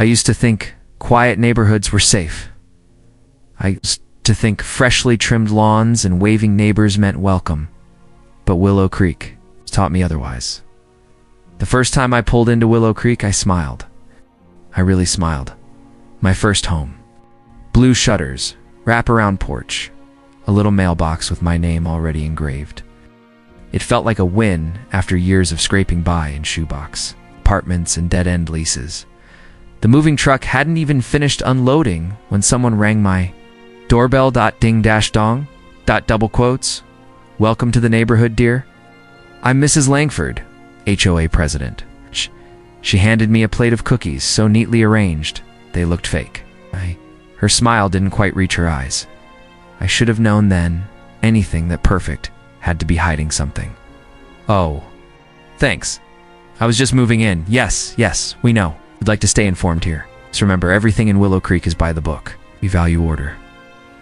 I used to think quiet neighborhoods were safe. I used to think freshly trimmed lawns and waving neighbors meant welcome. But Willow Creek taught me otherwise. The first time I pulled into Willow Creek, I smiled. I really smiled. My first home. Blue shutters, wraparound porch, a little mailbox with my name already engraved. It felt like a win after years of scraping by in shoebox, apartments and dead-end leases. The moving truck hadn't even finished unloading when someone rang my doorbell. Ding-dash-dong, double quotes. Welcome to the neighborhood, dear. I'm Mrs. Langford, HOA president. She handed me a plate of cookies so neatly arranged, they looked fake. Her smile didn't quite reach her eyes. I should have known then, anything that perfect had to be hiding something. Oh, thanks. I was just moving in. Yes, we know. We'd like to stay informed here. Just remember, everything in Willow Creek is by the book. We value order.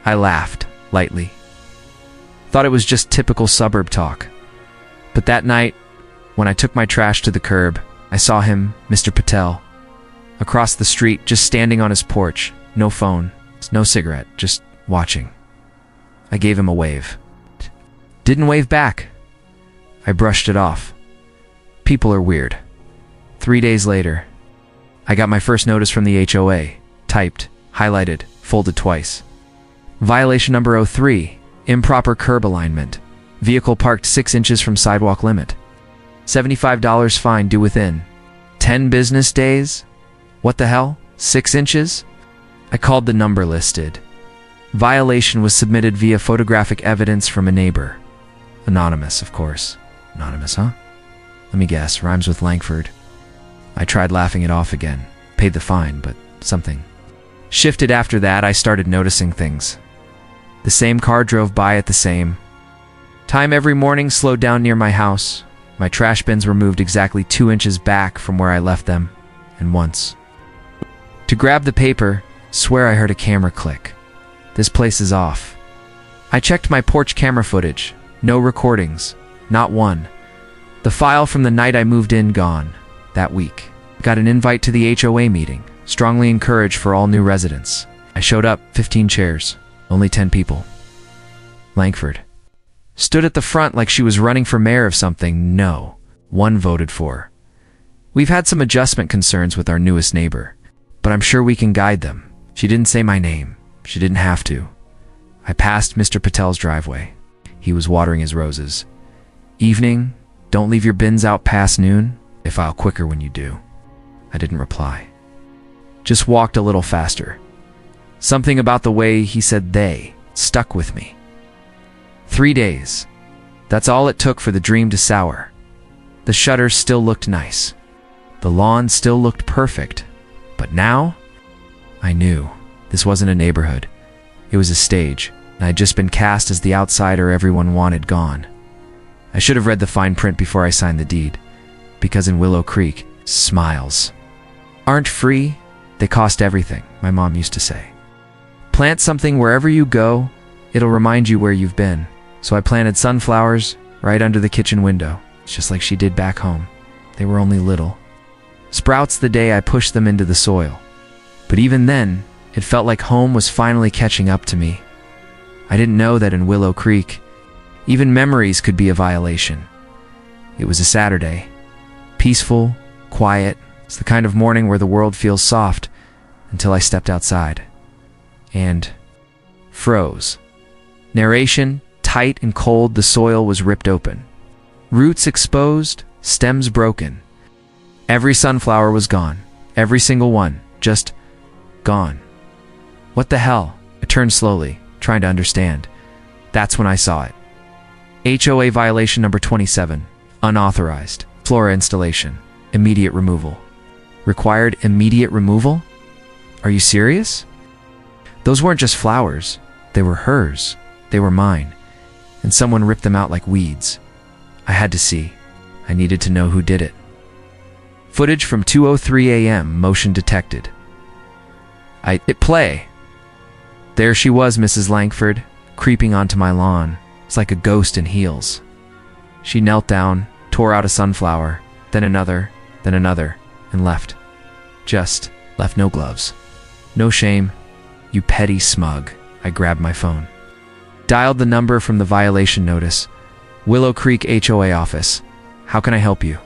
I laughed, lightly. Thought it was just typical suburb talk. But that night, when I took my trash to the curb, I saw him, Mr. Patel, across the street, just standing on his porch. No phone, no cigarette, just watching. I gave him a wave. Didn't wave back. I brushed it off. People are weird. 3 days later, I got my first notice from the HOA, typed, highlighted, folded twice. Violation number 03, improper curb alignment. Vehicle parked 6 inches from sidewalk limit. $75 fine due within 10 business days? What the hell? 6 inches? I called the number listed. Violation was submitted via photographic evidence from a neighbor. Anonymous, of course. Anonymous, huh? Let me guess, rhymes with Langford. I tried laughing it off again. Paid the fine, but something shifted after that. I started noticing things. The same car drove by at the same time every morning, slowed down near my house. My trash bins were moved exactly 2 inches back from where I left them, and once. To grab the paper, swear I heard a camera click. This place is off. I checked my porch camera footage. No recordings. Not one. The file from the night I moved in gone. That week. Got an invite to the HOA meeting. Strongly encouraged for all new residents. I showed up, 15 chairs. Only 10 people. Langford stood at the front like she was running for mayor of something. No. One voted for. We've had some adjustment concerns with our newest neighbor, but I'm sure we can guide them. She didn't say my name. She didn't have to. I passed Mr. Patel's driveway. He was watering his roses. Evening, don't leave your bins out past noon. They file quicker when you do. I didn't reply. Just walked a little faster. Something about the way he said they stuck with me. 3 days. That's all it took for the dream to sour. The shutters still looked nice. The lawn still looked perfect. But now, I knew this wasn't a neighborhood. It was a stage, and I'd just been cast as the outsider everyone wanted gone. I should have read the fine print before I signed the deed, because in Willow Creek, smiles aren't free, they cost everything, my mom used to say. Plant something wherever you go, it'll remind you where you've been. So I planted sunflowers right under the kitchen window, just like she did back home. They were only little sprouts the day I pushed them into the soil. But even then, it felt like home was finally catching up to me. I didn't know that in Willow Creek, even memories could be a violation. It was a Saturday. Peaceful, quiet. It's the kind of morning where the world feels soft until I stepped outside. And froze. Narration, tight and cold, the soil was ripped open. Roots exposed, stems broken. Every sunflower was gone. Every single one. Just gone. What the hell? I turned slowly, trying to understand. That's when I saw it. HOA violation number 27. Unauthorized. Flora installation. Immediate removal. Required immediate removal? Are you serious? Those weren't just flowers. They were hers. They were mine. And someone ripped them out like weeds. I had to see. I needed to know who did it. Footage from 2:03 a.m. Motion detected. I hit play. There she was, Mrs. Langford, creeping onto my lawn. It's like a ghost in heels. She knelt down, tore out a sunflower, then another, and left. Just Left no gloves. No shame. You petty smug. I grabbed my phone. Dialed the number from the violation notice. Willow Creek HOA office. How can I help you?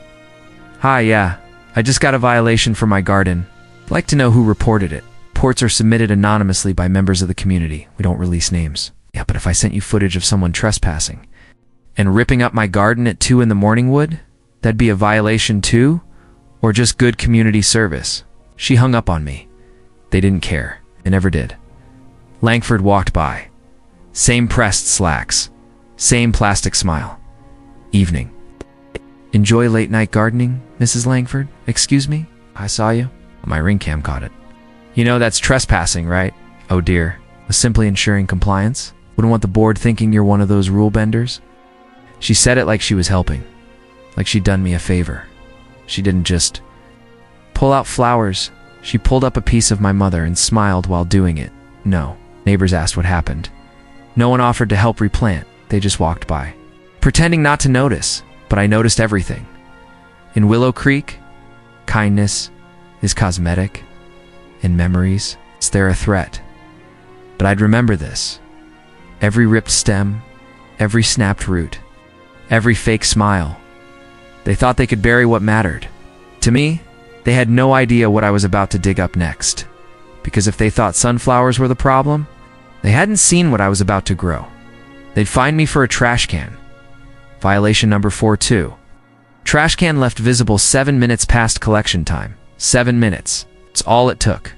Hi, yeah. I just got a violation for my garden. I'd like to know who reported it. Reports are submitted anonymously by members of the community. We don't release names. Yeah, but if I sent you footage of someone trespassing and ripping up my garden at 2 in the morning would, that'd be a violation too? Or just good community service? She hung up on me. They didn't care. They never did. Langford walked by. Same pressed slacks. Same plastic smile. Evening. Enjoy late night gardening, Mrs. Langford? Excuse me? I saw you. My ring cam caught it. You know that's trespassing, right? Oh dear. Was simply ensuring compliance? Wouldn't want the board thinking you're one of those rule benders? She said it like she was helping. Like she'd done me a favor. She didn't just pull out flowers. She pulled up a piece of my mother and smiled while doing it. No. Neighbors asked what happened. No one offered to help replant. They just walked by, pretending not to notice, but I noticed everything. In Willow Creek, kindness is cosmetic. In memories, is there a threat? But I'd remember this. Every ripped stem, every snapped root, every fake smile. They thought they could bury what mattered. To me, they had no idea what I was about to dig up next. Because if they thought sunflowers were the problem, they hadn't seen what I was about to grow. They'd find me for a trash can. Violation number 42. Trash can left visible 7 minutes past collection time. 7 minutes. It's all it took.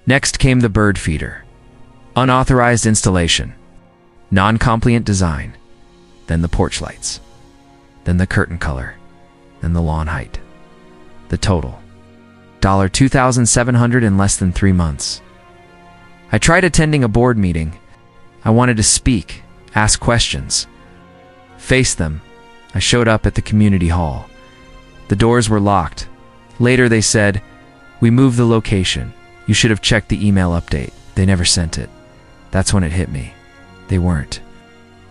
Next came the bird feeder. Unauthorized installation. Non-compliant design. Then the porch lights. Then the curtain color. Then the lawn height. The total. $2,700 in less than 3 months. I tried attending a board meeting. I wanted to speak, ask questions, face them. I showed up at the community hall. The doors were locked. Later they said, "We moved the location. You should have checked the email update." They never sent it. That's when it hit me. They weren't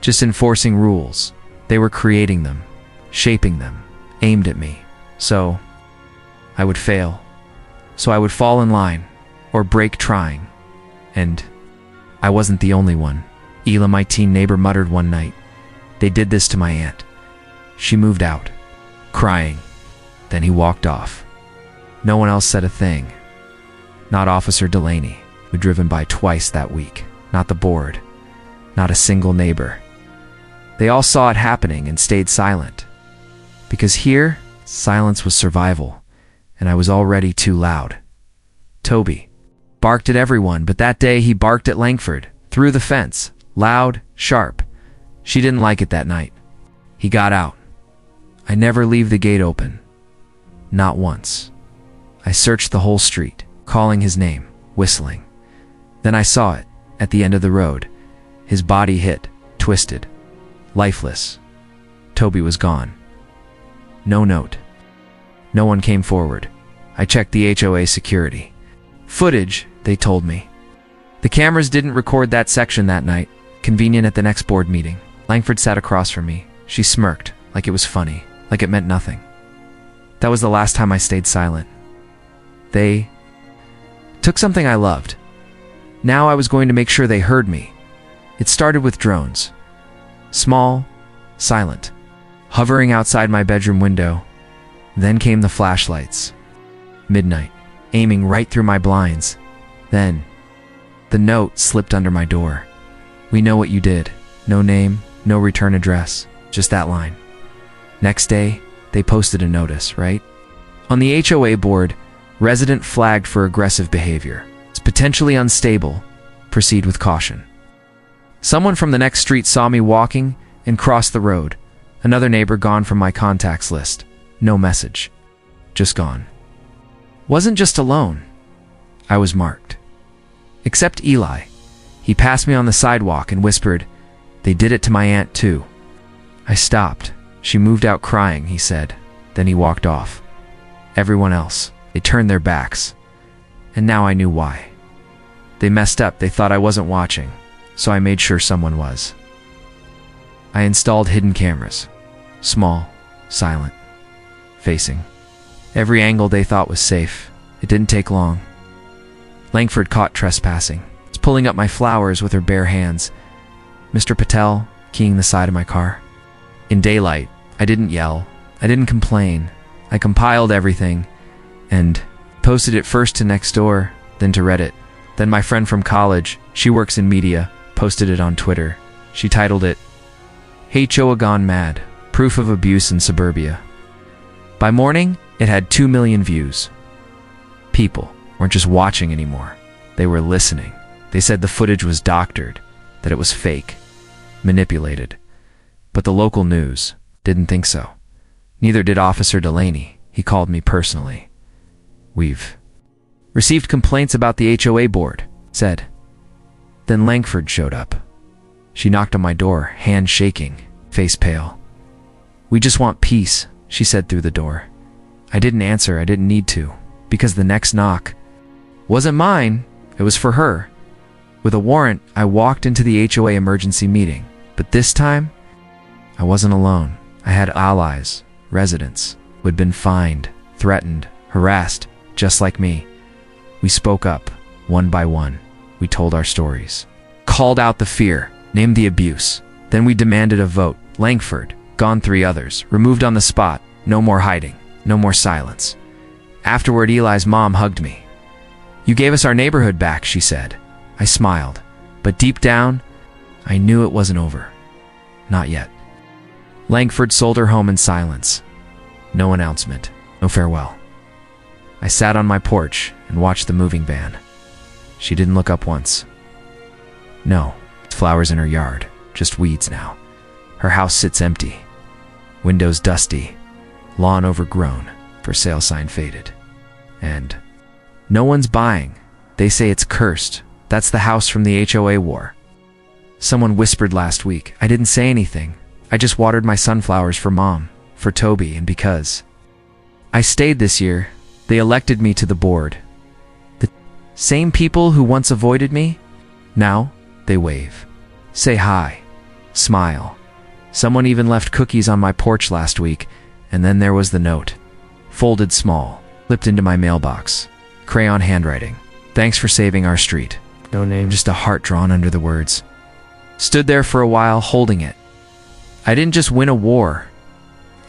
just enforcing rules. They were creating them, shaping them, aimed at me. So I would fail. So I would fall in line or break trying. And I wasn't the only one. Ela, my teen neighbor, muttered one night, "They did this to my aunt. She moved out, crying." Then he walked off. No one else said a thing. Not Officer Delaney, who'd driven by twice that week. Not the board. Not a single neighbor. They all saw it happening and stayed silent. Because here, silence was survival, and I was already too loud. Toby barked at everyone, but that day he barked at Langford, through the fence, loud, sharp. She didn't like it that night. He got out. I never leave the gate open. Not once. I searched the whole street, calling his name, whistling. Then I saw it, at the end of the road. His body hit, twisted, lifeless. Toby was gone. No note. No one came forward. I checked the HOA security footage, they told me. The cameras didn't record that section that night. Convenient at the next board meeting. Langford sat across from me. She smirked, like it was funny, like it meant nothing. That was the last time I stayed silent. They took something I loved. Now I was going to make sure they heard me. It started with drones. Small, silent, hovering outside my bedroom window. Then came the flashlights. Midnight, aiming right through my blinds. Then, the note slipped under my door. "We know what you did." No name, no return address, just that line. Next day, they posted a notice, right? On the HOA board, resident flagged for aggressive behavior. It's potentially unstable. Proceed with caution. Someone from the next street saw me walking and crossed the road. Another neighbor gone from my contacts list. No message. Just gone. Wasn't just alone. I was marked. Except Eli. He passed me on the sidewalk and whispered, "They did it to my aunt too." I stopped. "She moved out crying," he said. Then he walked off. Everyone else, they turned their backs. And now I knew why. They messed up. They thought I wasn't watching, so I made sure someone was. I installed hidden cameras. Small, silent, facing every angle they thought was safe. It didn't take long. Langford caught trespassing. Was pulling up my flowers with her bare hands. Mr. Patel, keying the side of my car. In daylight, I didn't yell. I didn't complain. I compiled everything and posted it first to Nextdoor, then to Reddit. Then my friend from college, she works in media, posted it on Twitter. She titled it, HOA Gone Mad, Proof of Abuse in Suburbia. By morning, it had 2 million views. People weren't just watching anymore. They were listening. They said the footage was doctored, that it was fake, manipulated. But the local news didn't think so. Neither did Officer Delaney. He called me personally. We've received complaints about the HOA board, said. Then Langford showed up. She knocked on my door, hand shaking, face pale. We just want peace, she said through the door. I didn't answer. I didn't need to, because the next knock wasn't mine. It was for her. With a warrant, I walked into the HOA emergency meeting. But this time, I wasn't alone. I had allies, residents, who had been fined, threatened, harassed, just like me. We spoke up, one by one. We told our stories. Called out the fear, named the abuse. Then we demanded a vote. Langford, gone 3 others, removed on the spot. No more hiding, no more silence. Afterward, Eli's mom hugged me. You gave us our neighborhood back, she said. I smiled, but deep down, I knew it wasn't over. Not yet. Langford sold her home in silence. No announcement, no farewell. I sat on my porch and watched the moving van. She didn't look up once. No, flowers in her yard, just weeds now. Her house sits empty. Windows dusty, lawn overgrown, for sale sign faded. And no one's buying. They say it's cursed. That's the house from the HOA war. Someone whispered last week. I didn't say anything. I just watered my sunflowers for Mom, for Toby, and because I stayed this year, they elected me to the board. The same people who once avoided me, now they wave, say hi, smile. Someone even left cookies on my porch last week, and then there was the note, folded small, slipped into my mailbox, crayon handwriting. Thanks for saving our street. No name, just a heart drawn under the words. Stood there for a while, holding it. I didn't just win a war.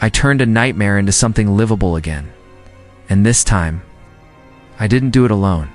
I turned a nightmare into something livable again. And this time, I didn't do it alone.